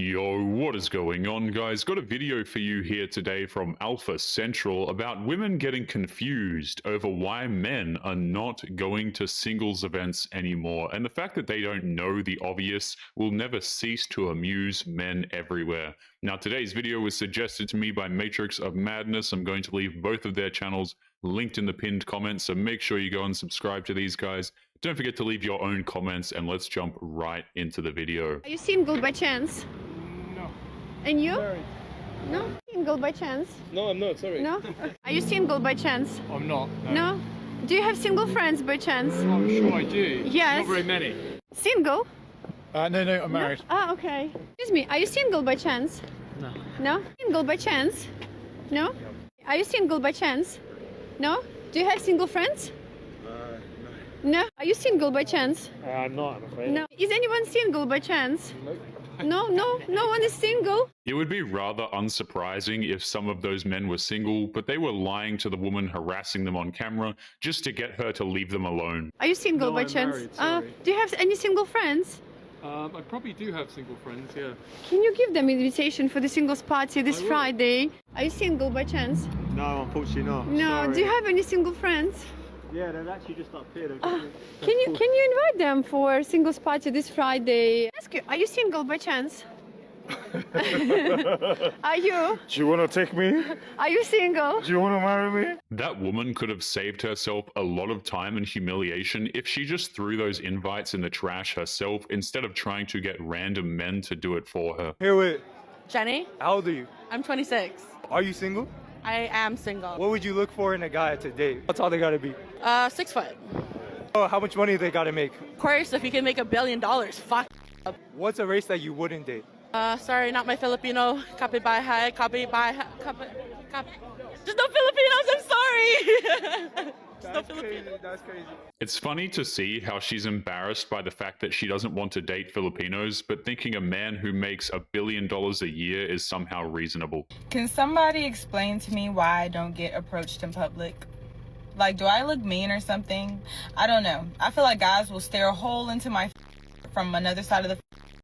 Yo, what is going on, guys? Got a video for you here today from Alpha Central about women getting confused over why men are not going to singles events anymore, and the fact that they don't know the obvious will never cease to amuse men everywhere. Now, today's video was suggested to me by Matrix of Madness. I'm going to leave both of their channels linked in the pinned comments, so make sure you go and subscribe to these guys. Don't forget to leave your own comments, and let's jump right into the video. Are you single by chance? No. And you? Married. No? Single by chance? No, I'm not, sorry. No? Are you single by chance? I'm not. No? Do you have single friends by chance? I'm sure I do. Yes. Not very many. Single? No, I'm married. Ah, okay. Excuse me, are you single by chance? No. No? Single by chance? No? Are you single by chance? No? Do you have single friends? No. Are you single by chance? I'm not, I'm afraid. No. Is anyone single by chance? Nope. No one is single. It would be rather unsurprising if some of those men were single, but they were lying to the woman harassing them on camera just to get her to leave them alone. Are you single No, by I'm chance? married, sorry. Do you have any single friends? I probably do have single friends, yeah. Can you give them invitation for the singles party this I will. Friday? Are you single by chance? No, unfortunately not. No. Sorry. Do you have any single friends? Yeah, they've actually just up here. Can you invite them for singles party this Friday? Ask you, are you single by chance? Are you? Do you want to take me? Are you single? Do you want to marry me? That woman could have saved herself a lot of time and humiliation if she just threw those invites in the trash herself instead of trying to get random men to do it for her. Hey, wait. Jenny, How old are you? I'm 26. Are you single? I am single. What would you look for in a guy to date? What's all they gotta be? 6 foot. Oh, how much money they gotta make? Of course, if you can make $1 billion, fuck. What's a race that you wouldn't date? Sorry, not my Filipino. Copy by high, copy by high, copy. There's no Filipinos, I'm sorry. There's no Filipinos. That's crazy. It's funny to see how she's embarrassed by the fact that she doesn't want to date Filipinos, but thinking a man who makes $1 billion a year is somehow reasonable. Can somebody explain to me why I don't get approached in public? Like, do I look mean or something? I don't know. I feel like guys will stare a hole into my from another side of the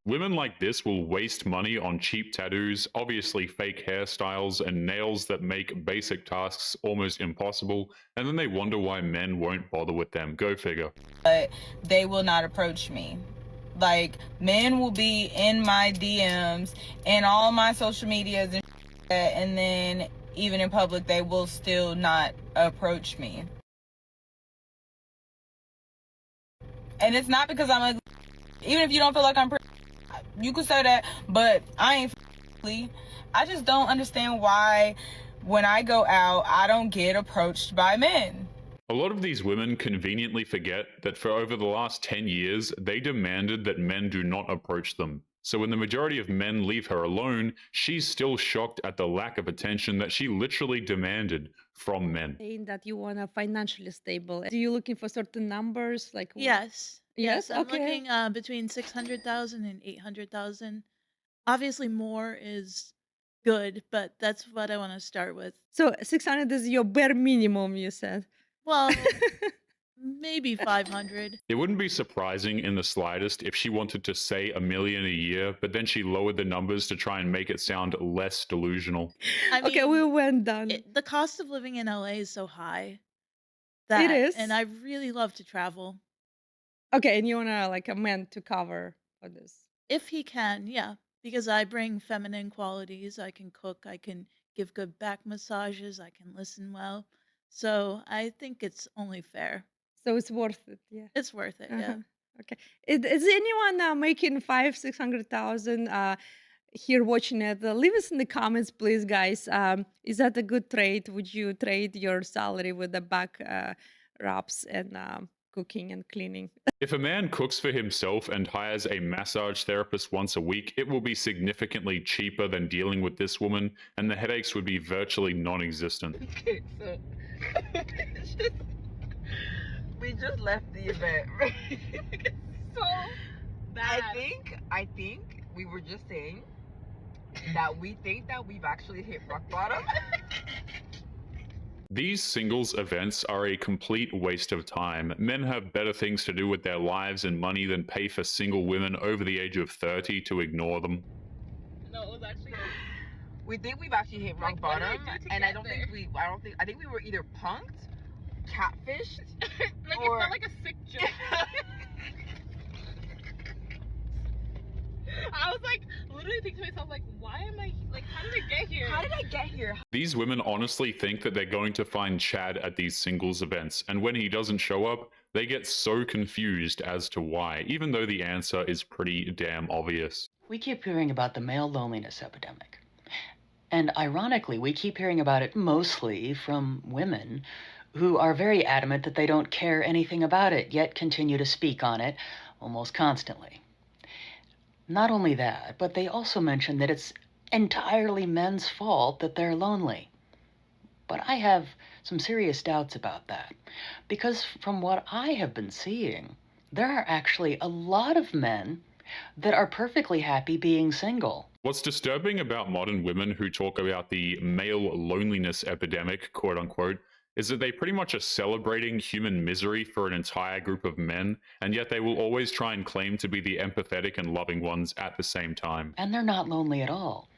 Women like this will waste money on cheap tattoos, obviously fake hairstyles, and nails that make basic tasks almost impossible, and then they wonder why men won't bother with them. Go figure. but they will not approach me. Like, men will be in my DMs and all my social medias and then even in public, they will still not approach me. And it's not because I'm ugly. Even if you don't feel like I'm pretty, you could say that, but I ain't ugly. I just don't understand why when I go out, I don't get approached by men. A lot of these women conveniently forget that for over the last 10 years, they demanded that men do not approach them. So when the majority of men leave her alone, she's still shocked at the lack of attention that she literally demanded from men. Saying that you want to financially stable. Do you looking for certain numbers? Like Yes. Yes? I'm Okay. looking between 600,000 and 800,000. Obviously, more is good, but that's what I want to start with. So 600 is your bare minimum, you said. Well, maybe 500. It wouldn't be surprising in the slightest if she wanted to say $1 million a year, but then she lowered the numbers to try and make it sound less delusional. I mean, Okay, we went down. the cost of living in LA is so high. That, is. And I really love to travel. Okay, and you want to like a man to cover for this. If he can, yeah. Because I bring feminine qualities. I can cook. I can give good back massages. I can listen well. So I think it's only fair. So it's worth it, yeah. It's worth it, yeah. Uh-huh. Okay. Is anyone making 600,000 here watching it? Leave us in the comments, please, guys. Is that a good trade? Would you trade your salary with the back rubs and cooking and cleaning? If a man cooks for himself and hires a massage therapist once a week, it will be significantly cheaper than dealing with this woman, and the headaches would be virtually non-existent. Okay, so we just left the event, right? So bad. I think we were just saying that we think that we've actually hit rock bottom. These singles events are a complete waste of time. Men have better things to do with their lives and money than pay for single women over the age of 30 to ignore them. was actually. We think we've actually hit rock bottom, and I think we were either punked, catfished, or it felt like a sick joke. I was like, literally thinking to myself, like, why am I, like, how did I get here? How did I get here? These women honestly think that they're going to find Chad at these singles events, and when he doesn't show up, they get so confused as to why, even though the answer is pretty damn obvious. We keep hearing about the male loneliness epidemic. And ironically, we keep hearing about it mostly from women who are very adamant that they don't care anything about it, yet continue to speak on it almost constantly. Not only that, but they also mention that it's entirely men's fault that they're lonely. But I have some serious doubts about that, because from what I have been seeing, there are actually a lot of men that are perfectly happy being single. What's disturbing about modern women who talk about the male loneliness epidemic, quote unquote, is that they pretty much are celebrating human misery for an entire group of men, and yet they will always try and claim to be the empathetic and loving ones at the same time. And they're not lonely at all.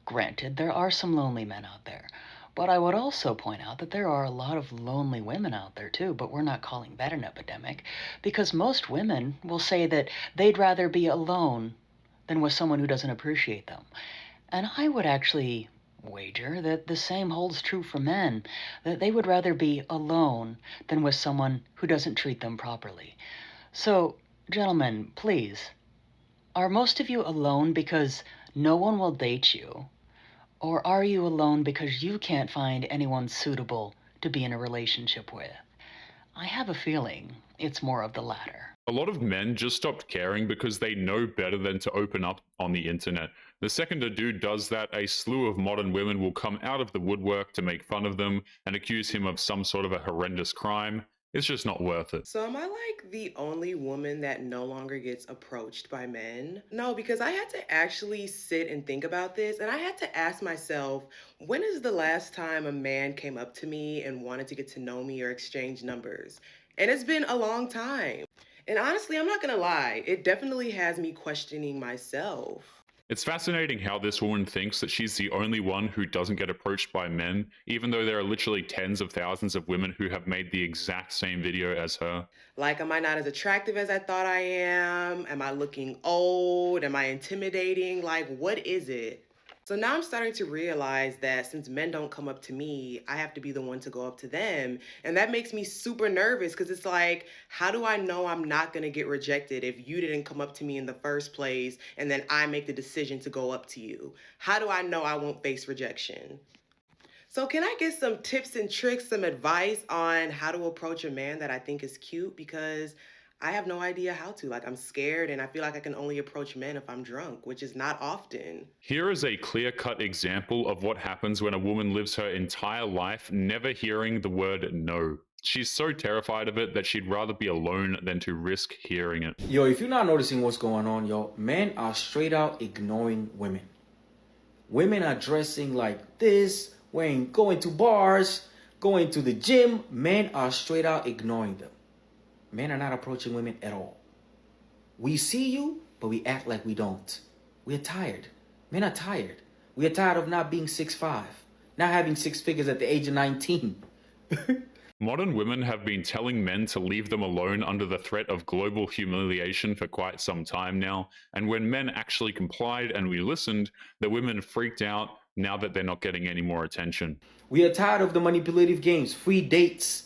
Granted, there are some lonely men out there, but I would also point out that there are a lot of lonely women out there too, but we're not calling that an epidemic, because most women will say that they'd rather be alone than with someone who doesn't appreciate them. And I would actually wager that the same holds true for men, that they would rather be alone than with someone who doesn't treat them properly. So, gentlemen, please, are most of you alone because no one will date you? Or are you alone because you can't find anyone suitable to be in a relationship with? I have a feeling it's more of the latter. A lot of men just stopped caring because they know better than to open up on the internet. The second a dude does that, a slew of modern women will come out of the woodwork to make fun of them and accuse him of some sort of a horrendous crime. It's just not worth it. So am I like the only woman that no longer gets approached by men? No, because I had to actually sit and think about this, and I had to ask myself, when is the last time a man came up to me and wanted to get to know me or exchange numbers? And it's been a long time. And honestly, I'm not gonna lie, it definitely has me questioning myself. It's fascinating how this woman thinks that she's the only one who doesn't get approached by men, even though there are literally tens of thousands of women who have made the exact same video as her. Like, am I not as attractive as I thought I am? Am I looking old? Am I intimidating? Like, what is it? So now I'm starting to realize that since men don't come up to me, I have to be the one to go up to them. And that makes me super nervous because it's like, how do I know I'm not going to get rejected if you didn't come up to me in the first place and then I make the decision to go up to you? How do I know I won't face rejection? So can I get some tips and tricks, some advice on how to approach a man that I think is cute? Because I have no idea how to. Like, I'm scared and I feel like I can only approach men if I'm drunk, which is not often. Here is a clear-cut example of what happens when a woman lives her entire life never hearing the word no. She's so terrified of it that she'd rather be alone than to risk hearing it. Yo, if you're not noticing what's going on, yo, men are straight out ignoring women. Women are dressing like this, going to bars, going to the gym. Men are straight out ignoring them. Men are not approaching women at all. We see you, but we act like we don't. We're tired. Men are tired. We are tired of not being 6'5", not having 6 figures at the age of 19. Modern women have been telling men to leave them alone under the threat of global humiliation for quite some time now, and when men actually complied and we listened, the women freaked out now that they're not getting any more attention. We are tired of the manipulative games, free dates.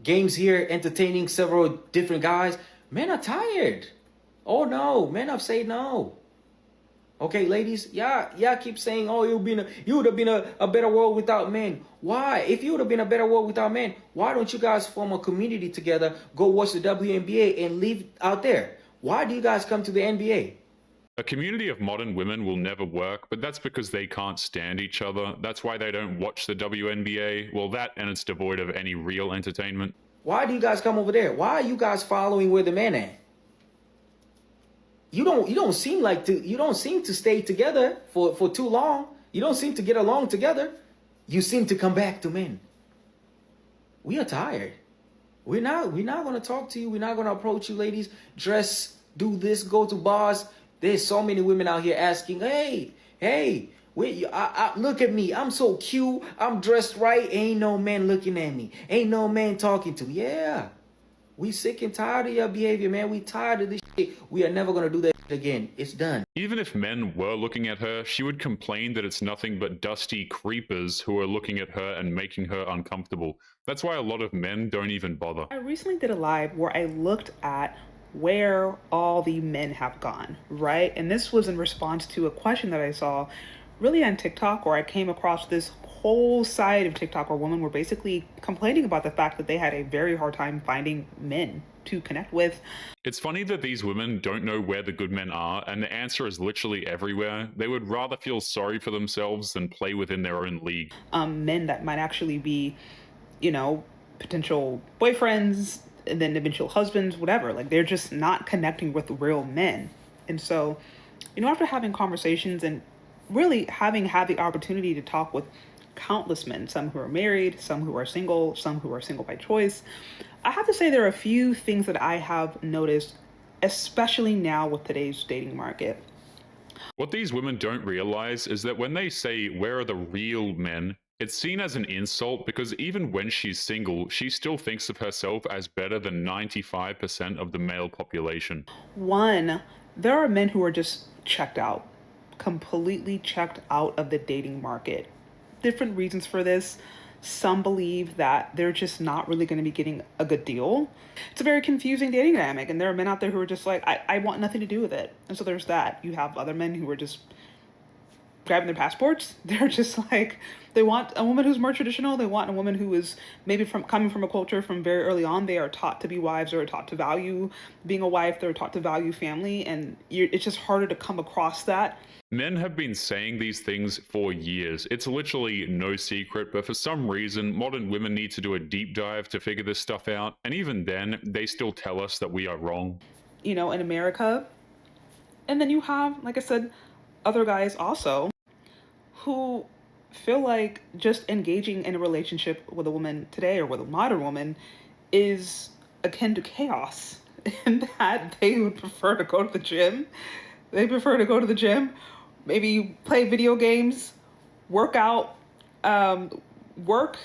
Games here entertaining several different guys. Men are tired. Oh no, men have said no. Okay, ladies, yeah, keep saying, oh, you would have been a better world without men. Why? If you would have been a better world without men, why don't you guys form a community together, go watch the WNBA and leave out there? Why do you guys come to the NBA? A community of modern women will never work, but that's because they can't stand each other. That's why they don't watch the WNBA. Well, that and it's devoid of any real entertainment. Why do you guys come over there? Why are you guys following where the men at? You don't seem to stay together for too long. You don't seem to get along together. You seem to come back to men. We are tired. We're not going to talk to you. We're not going to approach you, ladies. Dress, do this, go to bars. There's so many women out here asking, hey, wait, look at me. I'm so cute. I'm dressed right. Ain't no man looking at me. Ain't no man talking to me. Yeah. We sick and tired of your behavior, man. We tired of this shit. We are never going to do that shit again. It's done. Even if men were looking at her, she would complain that it's nothing but dusty creepers who are looking at her and making her uncomfortable. That's why a lot of men don't even bother. I recently did a live where I looked at where all the men have gone, right? And this was in response to a question that I saw really on TikTok, where I came across this whole side of TikTok where women were basically complaining about the fact that they had a very hard time finding men to connect with. It's funny that these women don't know where the good men are, and the answer is literally everywhere. They would rather feel sorry for themselves than play within their own league. Men that might actually be, potential boyfriends and then eventual husbands, whatever. Like, they're just not connecting with real men. And so, after having conversations and really having had the opportunity to talk with countless men, some who are married, some who are single, some who are single by choice, I have to say there are a few things that I have noticed, especially now with today's dating market. What these women don't realize is that when they say, "Where are the real men?" it's seen as an insult, because even when she's single, she still thinks of herself as better than 95% of the male population. One, there are men who are just checked out, completely checked out of the dating market. Different reasons for this. Some believe that they're just not really going to be getting a good deal. It's a very confusing dating dynamic, and there are men out there who are just like, I want nothing to do with it. And so there's that. You have other men who are just grabbing their passports. They're just like, they want a woman who's more traditional. They want a woman who is maybe coming from a culture from very early on. They are taught to be wives, or are taught to value being a wife. They're taught to value family, and it's just harder to come across that. Men have been saying these things for years. It's literally no secret, but for some reason, modern women need to do a deep dive to figure this stuff out. And even then, they still tell us that we are wrong. In America. And then you have, like I said, other guys also who feel like just engaging in a relationship with a woman today, or with a modern woman, is akin to chaos, and that they would prefer to go to the gym. They prefer to go to the gym, maybe play video games, work out, work.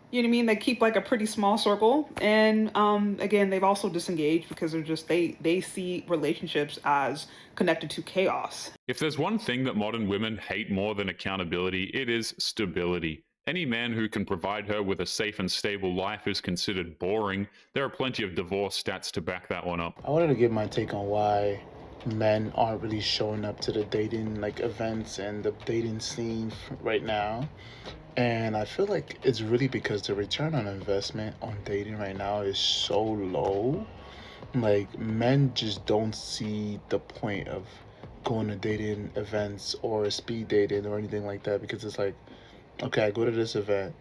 You know what I mean? They keep like a pretty small circle. And again, they've also disengaged because they're just, they see relationships as connected to chaos. If there's one thing that modern women hate more than accountability, it is stability. Any man who can provide her with a safe and stable life is considered boring. There are plenty of divorce stats to back that one up. I wanted to give my take on why men aren't really showing up to the dating events and the dating scene right now. And I feel like it's really because the return on investment on dating right now is so low. Like, men just don't see the point of going to dating events or speed dating or anything like that, because it's like, okay, I go to this event,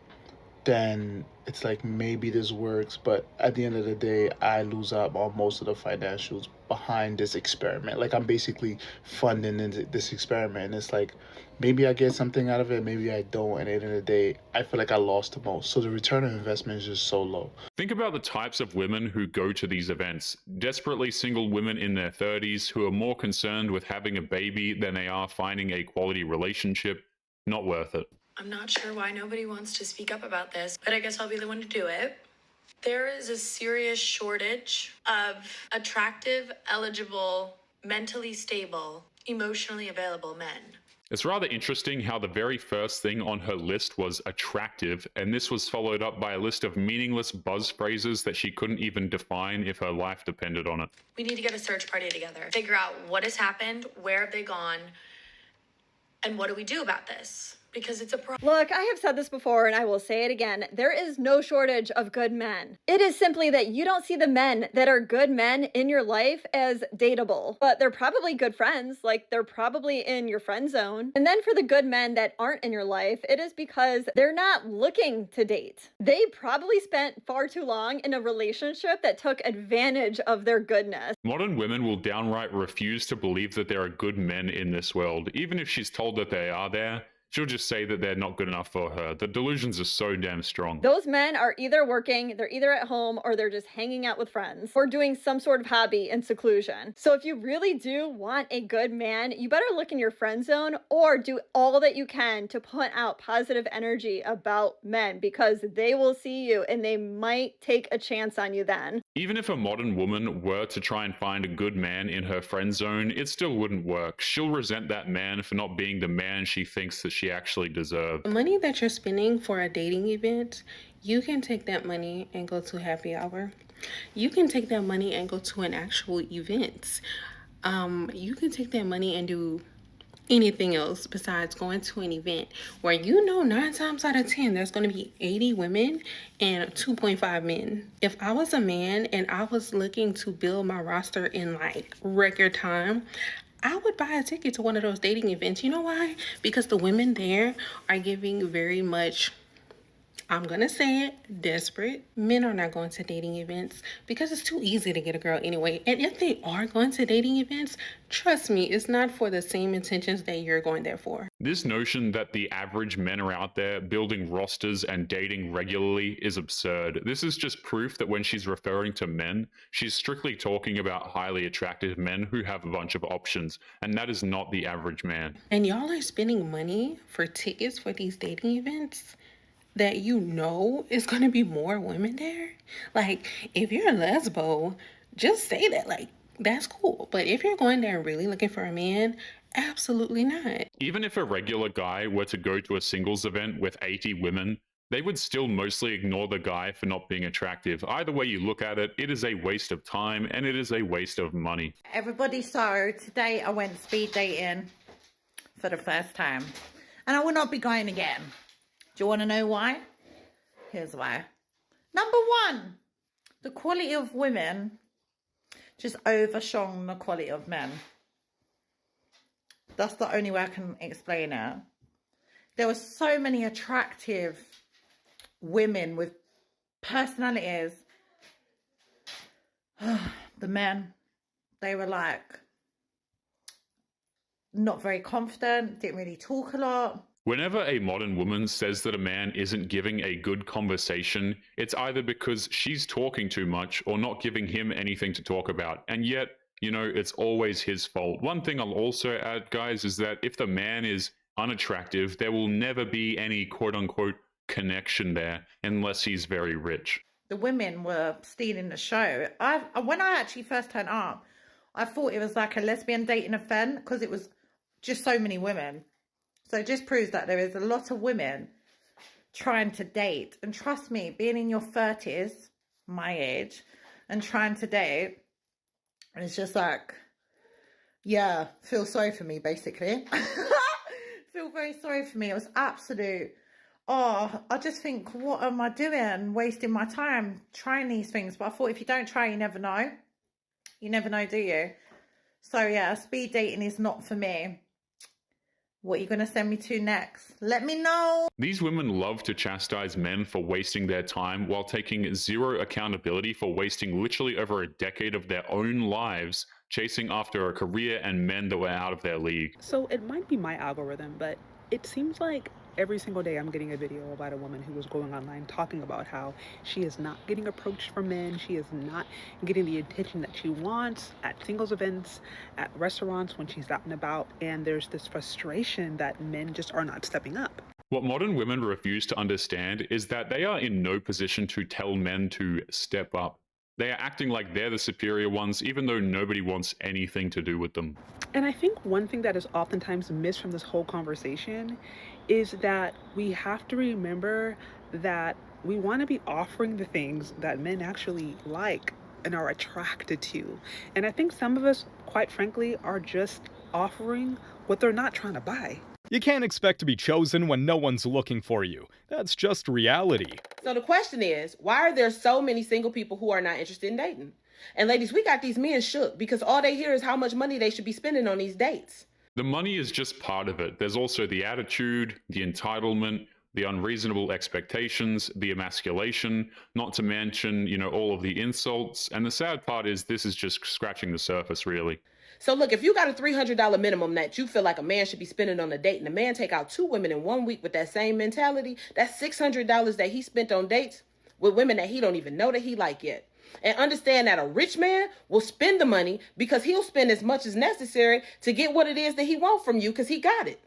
then it's like maybe this works, but at the end of the day, I lose out on most of the financials behind this experiment. Like, I'm basically funding this experiment, and it's like, maybe I get something out of it, maybe I don't, and at the end of the day, I feel like I lost the most. So the return on investment is just so low. Think about the types of women who go to these events. Desperately single women in their 30s who are more concerned with having a baby than they are finding a quality relationship. Not worth it. I'm not sure why nobody wants to speak up about this, but I guess I'll be the one to do it. There is a serious shortage of attractive, eligible, mentally stable, emotionally available men. It's rather interesting how the very first thing on her list was attractive, and this was followed up by a list of meaningless buzz phrases that she couldn't even define if her life depended on it. We need to get a search party together, figure out what has happened, where have they gone, and what do we do about this? Because it's a problem. Look, I have said this before and I will say it again. There is no shortage of good men. It is simply that you don't see the men that are good men in your life as dateable. But they're probably good friends, like they're probably in your friend zone. And then for the good men that aren't in your life, it is because they're not looking to date. They probably spent far too long in a relationship that took advantage of their goodness. Modern women will downright refuse to believe that there are good men in this world. Even if she's told that they are there, she'll just say that they're not good enough for her. The delusions are so damn strong. Those men are either working, they're either at home, or they're just hanging out with friends, or doing some sort of hobby in seclusion. So if you really do want a good man, you better look in your friend zone or do all that you can to put out positive energy about men, because they will see you and they might take a chance on you then. Even if a modern woman were to try and find a good man in her friend zone, it still wouldn't work. She'll resent that man for not being the man she thinks that she actually deserves. The money that you're spending for a dating event, you can take that money and go to happy hour. You can take that money and go to an actual event. You can take that money and do anything else besides going to an event where you know 9 times out of 10 there's going to be 80 women and 2.5 men. If I was a man and I was looking to build my roster in like record time, I would buy a ticket to one of those dating events. You know why? Because the women there are giving very much, I'm gonna say it, desperate. Men are not going to dating events because it's too easy to get a girl anyway. And if they are going to dating events, trust me, it's not for the same intentions that you're going there for. This notion that the average men are out there building rosters and dating regularly is absurd. This is just proof that when she's referring to men, she's strictly talking about highly attractive men who have a bunch of options, and that is not the average man. And y'all are spending money for tickets for these dating events that you know is going to be more women there. Like, if you're a lesbo, just say that, like, that's cool. But if you're going there really looking for a man, absolutely not. Even if a regular guy were to go to a singles event with 80 women, they would still mostly ignore the guy for not being attractive. Either way you look at it, it is a waste of time and it is a waste of money. Everybody, so today I went speed dating for the first time. And I will not be going again. Do you want to know why? Here's why. Number one, the quality of women just overshone the quality of men. That's the only way I can explain it. There were so many attractive women with personalities. The men, they were like not very confident, didn't really talk a lot. Whenever a modern woman says that a man isn't giving a good conversation, it's either because she's talking too much or not giving him anything to talk about. And yet, you know, it's always his fault. One thing I'll also add, guys, is that if the man is unattractive, there will never be any quote-unquote connection there unless he's very rich. The women were stealing the show. When I actually first turned up, I thought it was like a lesbian dating event because it was just so many women. So it just proves that there is a lot of women trying to date. And trust me, being in your 30s, my age, and trying to date, it's just like, yeah, feel sorry for me, basically. Feel very sorry for me. It was absolute, I just think, what am I doing? Wasting my time trying these things. But I thought if you don't try, you never know. You never know, do you? So yeah, speed dating is not for me. What are you going to send me to next? Let me know. These women love to chastise men for wasting their time while taking zero accountability for wasting literally over a decade of their own lives chasing after a career and men that were out of their league. So it might be my algorithm, but it seems like every single day I'm getting a video about a woman who was going online talking about how she is not getting approached from men, she is not getting the attention that she wants at singles events, at restaurants when she's out and about, and there's this frustration that men just are not stepping up. What modern women refuse to understand is that they are in no position to tell men to step up. They are acting like they're the superior ones, even though nobody wants anything to do with them. And I think one thing that is oftentimes missed from this whole conversation is that we have to remember that we want to be offering the things that men actually like and are attracted to. And I think some of us, quite frankly, are just offering what they're not trying to buy. You can't expect to be chosen when no one's looking for you. That's just reality. So the question is, why are there so many single people who are not interested in dating? And ladies, we got these men shook because all they hear is how much money they should be spending on these dates. The money is just part of it. There's also the attitude, the entitlement, the unreasonable expectations, the emasculation, not to mention, you know, all of the insults. And the sad part is this is just scratching the surface, really. So look, if you got a $300 minimum that you feel like a man should be spending on a date, and the man take out 2 women in 1 week with that same mentality, that's $600 that he spent on dates with women that he don't even know that he like yet. And understand that a rich man will spend the money because he'll spend as much as necessary to get what it is that he wants from you because he got it.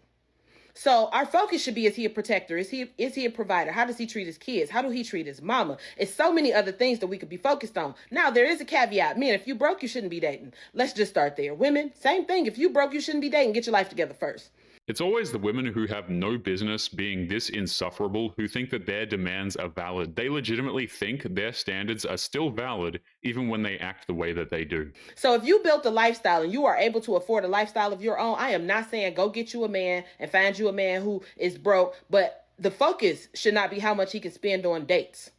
So our focus should be, is he a protector? Is he a provider? How does he treat his kids? How do he treat his mama? It's so many other things that we could be focused on. Now, there is a caveat. Men, if you broke, you shouldn't be dating. Let's just start there. Women, same thing. If you broke, you shouldn't be dating. Get your life together first. It's always the women who have no business being this insufferable who think that their demands are valid. They legitimately think their standards are still valid even when they act the way that they do. So if you built a lifestyle and you are able to afford a lifestyle of your own, I am not saying go get you a man and find you a man who is broke, but the focus should not be how much he can spend on dates.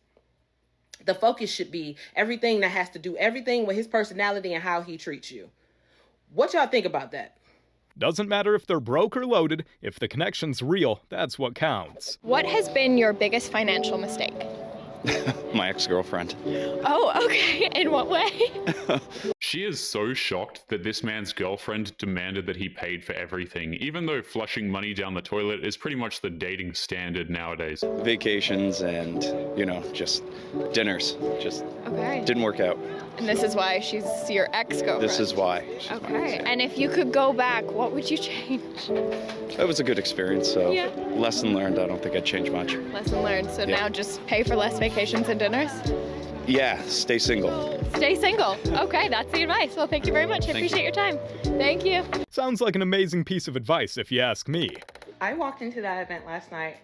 The focus should be everything that has to do everything with his personality and how he treats you. What y'all think about that? Doesn't matter if they're broke or loaded, if the connection's real, that's what counts. What has been your biggest financial mistake? My ex-girlfriend. Oh, okay. In what way? She is so shocked that this man's girlfriend demanded that he paid for everything, even though flushing money down the toilet is pretty much the dating standard nowadays. Vacations and, just dinners. Just didn't work out. And this is why she's your ex-girlfriend? This is why. Okay. And if you could go back, what would you change? It was a good experience, so Yeah. lesson learned. I don't think I'd change much. Lesson learned. So Yeah. now just pay for less vacations and dinners? Yeah, stay single. Stay single. Okay, that's the advice. Well, thank you very much. I appreciate your time. Thank you. Sounds like an amazing piece of advice if you ask me. I walked into that event last night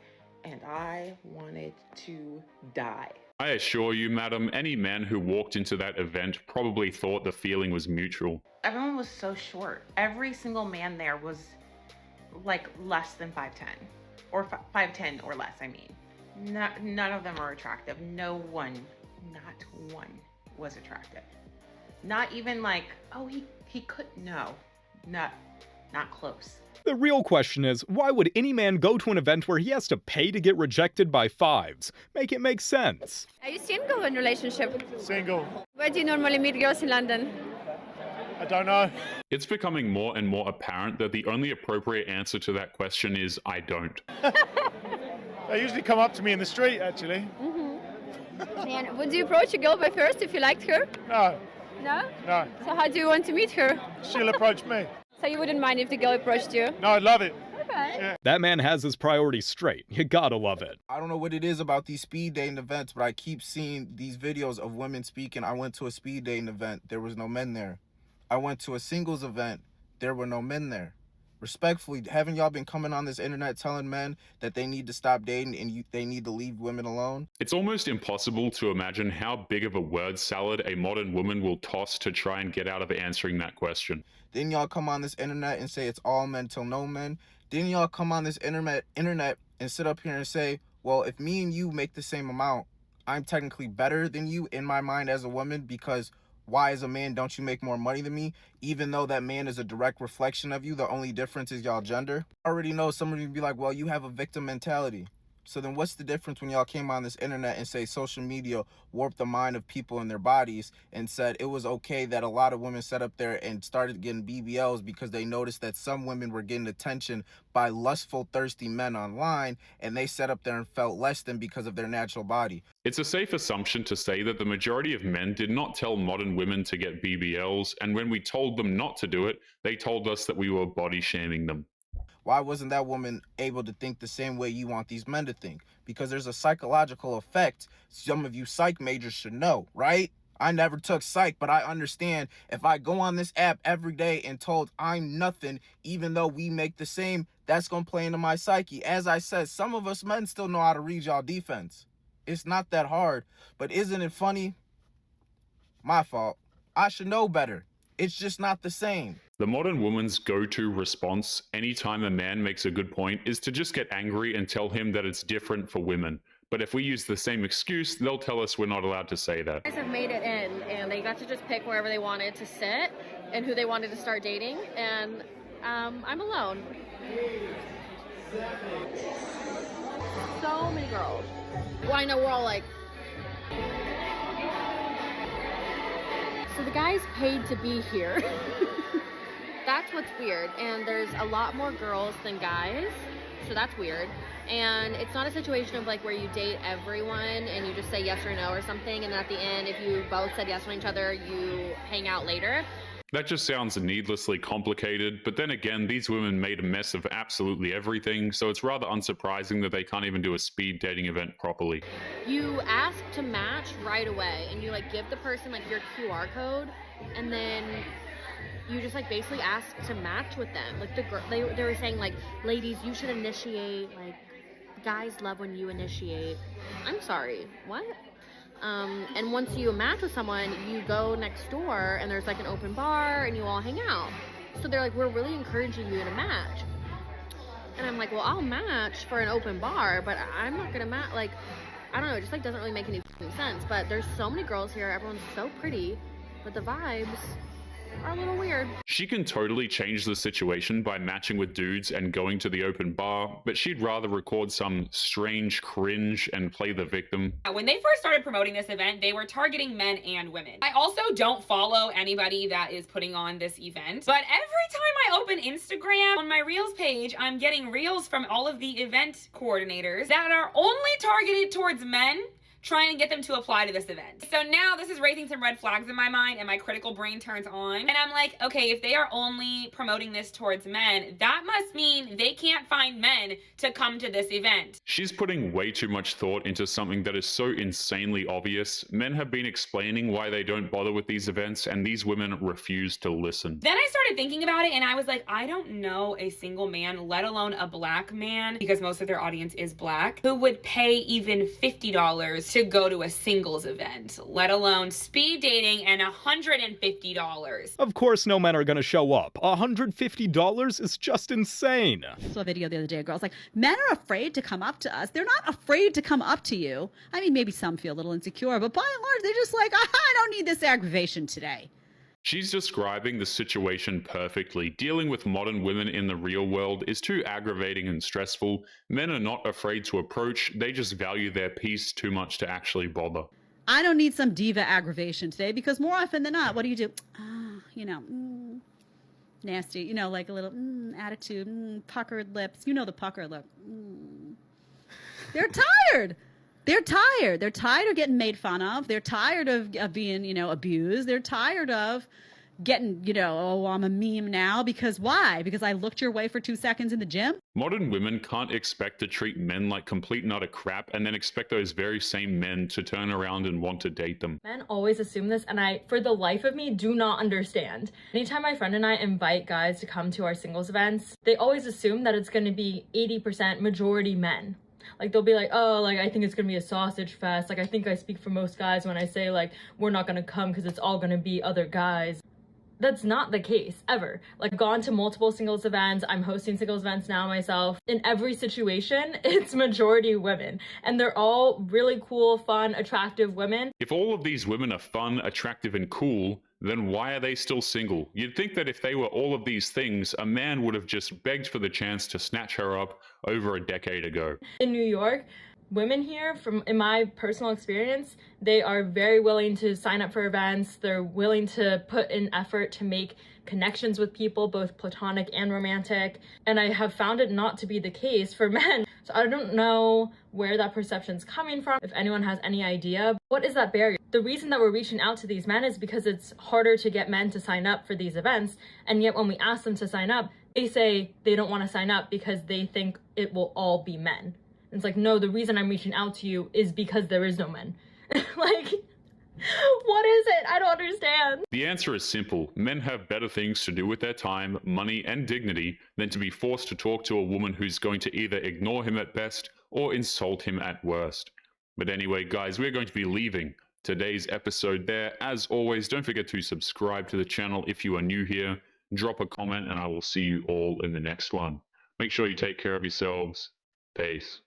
and I wanted to die. I assure you, madam, any man who walked into that event probably thought the feeling was mutual. Everyone was so short. Every single man there was like less than 5'10", or 5'10" or less, I mean. None of them are attractive. No one, not one was attractive. Not even like, oh, he could, no, not close. The real question is, why would any man go to an event where he has to pay to get rejected by fives? Make it make sense. Are you single in a relationship? Single. Where do you normally meet girls in London? I don't know. It's becoming more and more apparent that the only appropriate answer to that question is, I don't. They usually come up to me in the street, actually. And would you approach a girl by first if you liked her? No. No? No. So how do you want to meet her? She'll approach me. So you wouldn't mind if the girl approached you? No, I'd love it. Okay. Yeah. That man has his priorities straight. You gotta love it. I don't know what it is about these speed dating events, but I keep seeing these videos of women speaking. I went to a speed dating event. There was no men there. I went to a singles event. There were no men there. Respectfully, haven't y'all been coming on this internet telling men that they need to stop dating and they need to leave women alone? It's almost impossible to imagine how big of a word salad a modern woman will toss to try and get out of answering that question. Didn't y'all come on this internet and say it's all men till no men? Didn't y'all come on this internet and sit up here and say, well, if me and you make the same amount, I'm technically better than you in my mind as a woman, because why as a man don't you make more money than me? Even though that man is a direct reflection of you, the only difference is y'all gender. I already know some of you be like, well, you have a victim mentality. So then what's the difference when y'all came on this internet and say social media warped the mind of people and their bodies and said it was okay that a lot of women sat up there and started getting BBLs because they noticed that some women were getting attention by lustful, thirsty men online, and they sat up there and felt less than because of their natural body. It's a safe assumption to say that the majority of men did not tell modern women to get BBLs, and when we told them not to do it, they told us that we were body shaming them. Why wasn't that woman able to think the same way you want these men to think? Because there's a psychological effect some of you psych majors should know, right? I never took psych, but I understand if I go on this app every day and told I'm nothing, even though we make the same, that's going to play into my psyche. As I said, some of us men still know how to read y'all defense. It's not that hard, but isn't it funny? My fault. I should know better. It's just not the same. The modern woman's go-to response anytime a man makes a good point is to just get angry and tell him that it's different for women. But if we use the same excuse, they'll tell us we're not allowed to say that. Guys have made it in, and they got to just pick wherever they wanted to sit and who they wanted to start dating, and I'm alone. So many girls. Well, I know we're all like... So the guys paid to be here. That's what's weird. And there's a lot more girls than guys, so that's weird. And it's not a situation of like where you date everyone and you just say yes or no or something, and then at the end, if you both said yes to each other, you hang out later. That just sounds needlessly complicated, but then again, these women made a mess of absolutely everything, so it's rather unsurprising that they can't even do a speed dating event properly. You ask to match right away, and you like give the person like your QR code, and then you just like basically ask to match with them. Like they were saying like, ladies, you should initiate. Like, guys love when you initiate. I'm sorry, what? And once you match with someone, you go next door and there's like an open bar and you all hang out. So they're like, we're really encouraging you to match. And I'm like, well, I'll match for an open bar, but I'm not gonna match. Like, I don't know, it just like doesn't really make any sense. But there's so many girls here, everyone's so pretty, but the vibes are a little weird. She can totally change the situation by matching with dudes and going to the open bar, but she'd rather record some strange cringe and play the victim. When they first started promoting this event, they were targeting men and women. I also don't follow anybody that is putting on this event, but every time I open Instagram on my Reels page, I'm getting Reels from all of the event coordinators that are only targeted towards men, trying to get them to apply to this event. So now this is raising some red flags in my mind and my critical brain turns on. And I'm like, okay, if they are only promoting this towards men, that must mean they can't find men to come to this event. She's putting way too much thought into something that is so insanely obvious. Men have been explaining why they don't bother with these events, and these women refuse to listen. Then I started thinking about it and I was like, I don't know a single man, let alone a black man, because most of their audience is black, who would pay even $50 to go to a singles event, let alone speed dating and $150. Of course no men are gonna show up. $150 is just insane. I saw a video the other day, a girl's like, men are afraid to come up to us. They're not afraid to come up to you. I mean, maybe some feel a little insecure, but by and large, they're just like, I don't need this aggravation today. She's describing the situation perfectly. Dealing with modern women in the real world is too aggravating and stressful. Men are not afraid to approach, they just value their peace too much to actually bother. I don't need some diva aggravation today because more often than not, what do? Nasty, like a little attitude, puckered lips. You know the puckered lip. They're tired. They're tired. They're tired of getting made fun of. They're tired of being, abused. They're tired of getting, oh, I'm a meme now. Because why? Because I looked your way for 2 seconds in the gym? Modern women can't expect to treat men like complete and utter crap and then expect those very same men to turn around and want to date them. Men always assume this, and I, for the life of me, do not understand. Anytime my friend and I invite guys to come to our singles events, they always assume that it's going to be 80% majority men. Like, they'll be like, oh, like, I think it's gonna be a sausage fest. Like, I think I speak for most guys when I say, like, we're not gonna come because it's all gonna be other guys. That's not the case, ever. Like, I've gone to multiple singles events. I'm hosting singles events now myself. In every situation, it's majority women. And they're all really cool, fun, attractive women. If all of these women are fun, attractive, and cool, then why are they still single? You'd think that if they were all of these things, a man would have just begged for the chance to snatch her up over a decade ago. In New York, women here, in my personal experience, they are very willing to sign up for events. They're willing to put in effort to make connections with people, both platonic and romantic. And I have found it not to be the case for men. So I don't know where that perception's coming from. If anyone has any idea, what is that barrier? The reason that we're reaching out to these men is because it's harder to get men to sign up for these events. And yet when we ask them to sign up, they say they don't want to sign up because they think it will all be men. And it's like, no, the reason I'm reaching out to you is because there is no men. Like, what is it? I don't understand. The answer is simple. Men have better things to do with their time, money, and dignity than to be forced to talk to a woman who's going to either ignore him at best or insult him at worst. But anyway, guys, we're going to be leaving today's episode there. As always, don't forget to subscribe to the channel if you are new here. Drop a comment, and I will see you all in the next one. Make sure you take care of yourselves. Peace.